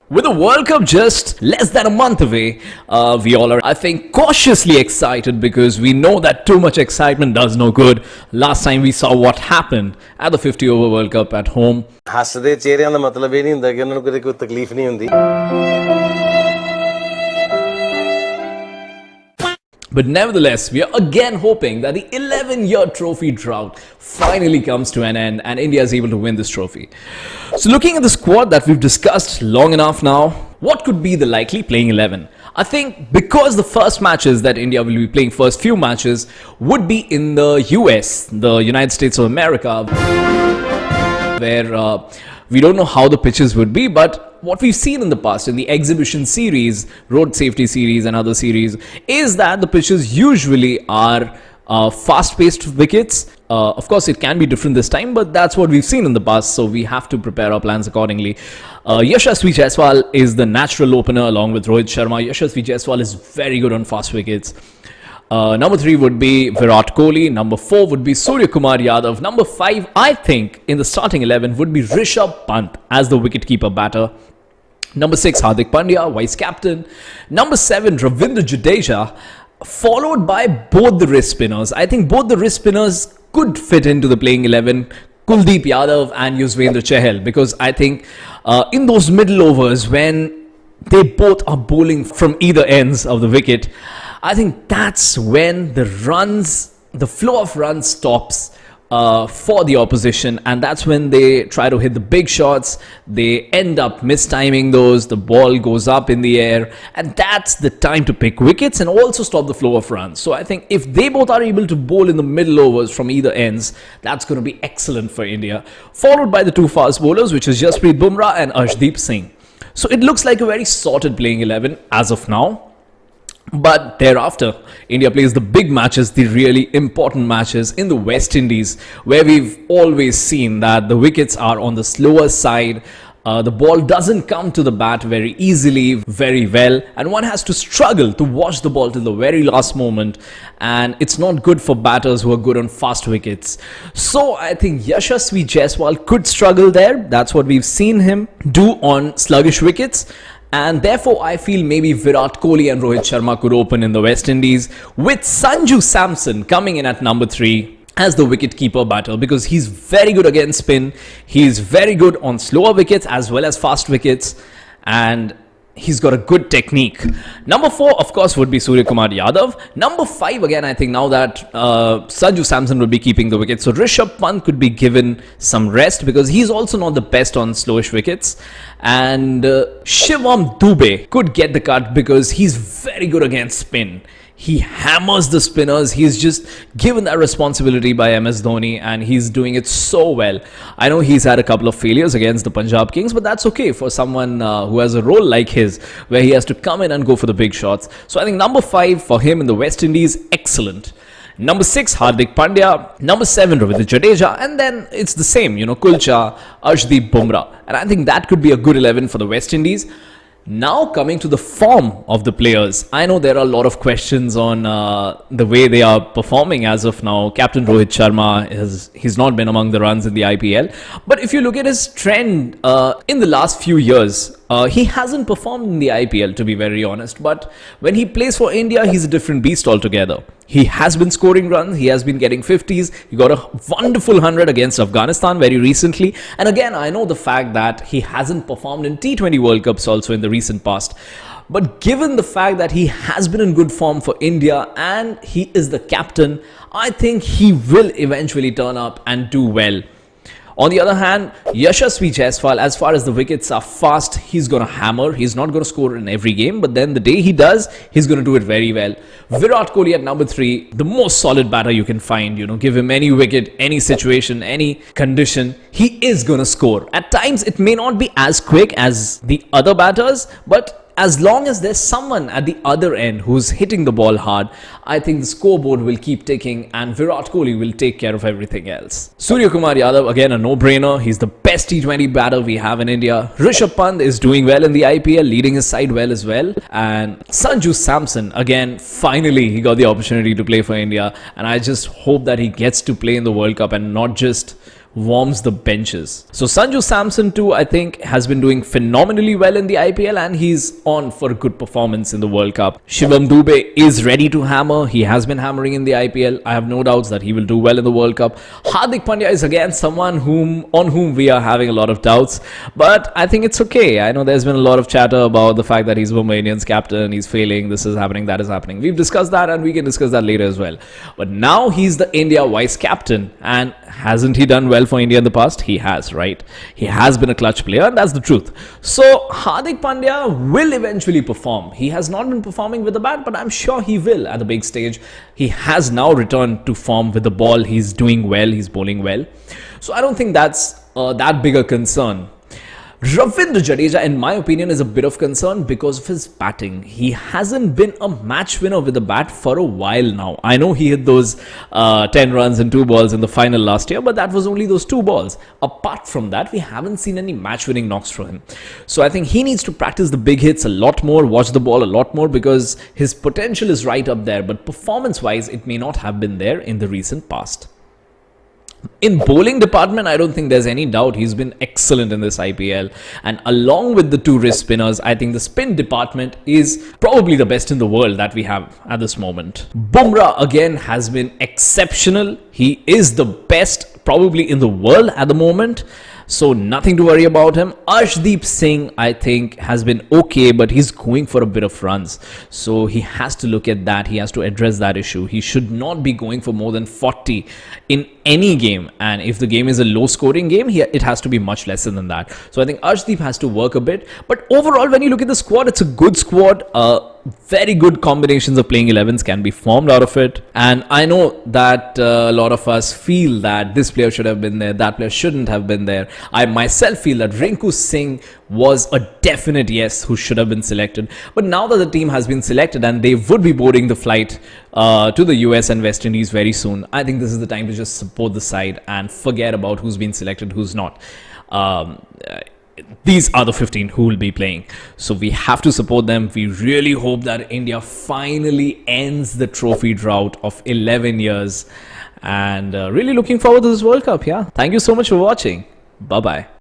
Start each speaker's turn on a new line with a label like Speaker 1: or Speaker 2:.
Speaker 1: With the World Cup just less than a month away, we all are, I think, cautiously excited because we know that too much excitement does no good. Last time we saw what happened at the 50 over World Cup at home.
Speaker 2: ਹੱਸਦੇ ਚਿਹਰਿਆਂ ਦਾ ਮਤਲਬ ਇਹ ਨਹੀਂ ਹੁੰਦਾ ਕਿ ਉਹਨਾਂ ਨੂੰ ਕਦੇ ਕੋਈ ਤਕਲੀਫ ਨਹੀਂ ਹੁੰਦੀ.
Speaker 1: But nevertheless, we are again hoping that the 11-year trophy drought finally comes to an end and India is able to win this trophy. So looking at the squad that we've discussed long enough now, what could be the likely playing 11? I think because the first matches that India will be playing, first few matches, would be in the US, the United States of America, where we don't know how the pitches would be, but what we've seen in the past in the exhibition series, road safety series and other series, is that the pitches usually are fast-paced wickets. Of course, it can be different this time, but that's what we've seen in the past, so we have to prepare our plans accordingly. Yashaswi Jaiswal is the natural opener along with Rohit Sharma. Yashaswi Jaiswal is very good on fast wickets. Number 3 would be Virat Kohli. Number 4 would be Surya Yadav. Number 5, I think, in the starting 11 would be Pant as the wicketkeeper batter. Number 6, Hardik Pandya, vice captain. Number 7, Ravindra Jadeja, followed by both the wrist spinners. I think both the wrist spinners could fit into the playing 11, Kuldeep Yadav and Yashaswi, because I think in those middle overs when they both are bowling from either ends of the wicket, I think that's when the flow of runs stops for the opposition, and that's when they try to hit the big shots. They end up mistiming those, the ball goes up in the air, and that's the time to pick wickets and also stop the flow of runs. So I think if they both are able to bowl in the middle overs from either ends, that's going to be excellent for India. Followed by the two fast bowlers, which is Bumrah and Arshdeep Singh. So it looks like a very sorted playing 11 as of now. But thereafter, India plays the big matches, the really important matches in the West Indies, where we've always seen that the wickets are on the slower side. The ball doesn't come to the bat very easily, very well, and one has to struggle to watch the ball till the very last moment, and it's not good for batters who are good on fast wickets. So I think Yashaswi Jaiswal could struggle there. That's what we've seen him do on sluggish wickets. And therefore, I feel maybe Virat Kohli and Rohit Sharma could open in the West Indies, with Sanju Samson coming in at number 3 as the wicket-keeper batter, because he's very good against spin. He's very good on slower wickets as well as fast wickets, and he's got a good technique. Number 4, of course, would be Surya Yadav. Number 5, again, I think now that Sanju Samson will be keeping the wicket, so Pant could be given some rest because he's also not the best on slowish wickets. And Dube could get the cut because he's very good against spin. He hammers the spinners. He's just given that responsibility by MS Dhoni, and he's doing it so well. I know he's had a couple of failures against the Punjab Kings, but that's okay for someone who has a role like his, where he has to come in and go for the big shots. So I think number 5 for him in the West Indies, excellent. Number 6, Hardik Pandya. Number 7, Ravindra Jadeja. And then it's the same, Kul-Cha, Arshdeep, Bumrah. And I think that could be a good 11 for the West Indies. Now coming to the form of the players, I know there are a lot of questions on the way they are performing as of now. Captain Rohit Sharma, he's not been among the runs in the IPL. But if you look at his trend in the last few years, he hasn't performed in the IPL, to be very honest. But when he plays for India, he's a different beast altogether. He has been scoring runs. He has been getting 50s. He got a wonderful 100 against Afghanistan very recently. And again, I know the fact that he hasn't performed in T20 World Cups also in the recent past. But given the fact that he has been in good form for India and he is the captain, I think he will eventually turn up and do well. On the other hand, Yashaswi Jaiswal, as far as the wickets are fast, he's going to hammer. He's not going to score in every game, but then the day he does, he's going to do it very well. Virat Kohli at number 3, the most solid batter you can find. Give him any wicket, any situation, any condition, he is going to score. At times, it may not be as quick as the other batters, but as long as there's someone at the other end who's hitting the ball hard, I think the scoreboard will keep ticking and Virat Kohli will take care of everything else. Surya Yadav, again a no-brainer. He's the best T20 batter we have in India. Pant is doing well in the IPL, leading his side well as well. And Sanju Samson, again, finally he got the opportunity to play for India. And I just hope that he gets to play in the World Cup and not just warms the benches. So Sanju Samson too, I think, has been doing phenomenally well in the IPL, and he's on for a good performance in the World Cup. Shivam Dube is ready to hammer. He has been hammering in the IPL. I have no doubts that he will do well in the World Cup. Hardik Pandya is again someone on whom we are having a lot of doubts, but I think it's okay. I know there's been a lot of chatter about the fact that he's Mumbai Indians captain, he's failing, this is happening, that is happening. We've discussed that, and we can discuss that later as well. But now he's the India vice captain, and hasn't he done well for India in the past? He has, right? He has been a clutch player, and that's the truth. So Hardik Pandya will eventually perform. He has not been performing with the bat, but I'm sure he will at the big stage. He has now returned to form with the ball. He's doing well, he's bowling well. So I don't think that's that big a concern. Ravindra Jadeja, in my opinion, is a bit of concern because of his batting. He hasn't been a match winner with the bat for a while now. I know he hit those 10 runs and 2 balls in the final last year, but that was only those 2 balls. Apart from that, we haven't seen any match winning knocks from him. So I think he needs to practice the big hits a lot more, watch the ball a lot more, because his potential is right up there, but performance wise, it may not have been there in the recent past. In bowling department, I don't think there's any doubt. He's been excellent in this IPL. And along with the 2 wrist spinners, I think the spin department is probably the best in the world that we have at this moment. Bumrah again has been exceptional. He is the best probably in the world at the moment. So nothing to worry about him. Arshdeep Singh, I think, has been okay, but he's going for a bit of runs. So he has to look at that. He has to address that issue. He should not be going for more than 40 in any game. And if the game is a low-scoring game, it has to be much lesser than that. So I think Arshdeep has to work a bit. But overall, when you look at the squad, it's a good squad. Very good combinations of playing 11s can be formed out of it. And I know that a lot of us feel that this player should have been there, that player shouldn't have been there. I myself feel that Rinku Singh was a definite yes who should have been selected. But now that the team has been selected and they would be boarding the flight to the US and West Indies very soon, I think this is the time to just support the side and forget about who's been selected, who's not. These are the 15 who will be playing. So we have to support them. We really hope that India finally ends the trophy drought of 11 years. And really looking forward to this World Cup. Yeah. Thank you so much for watching. Bye-bye.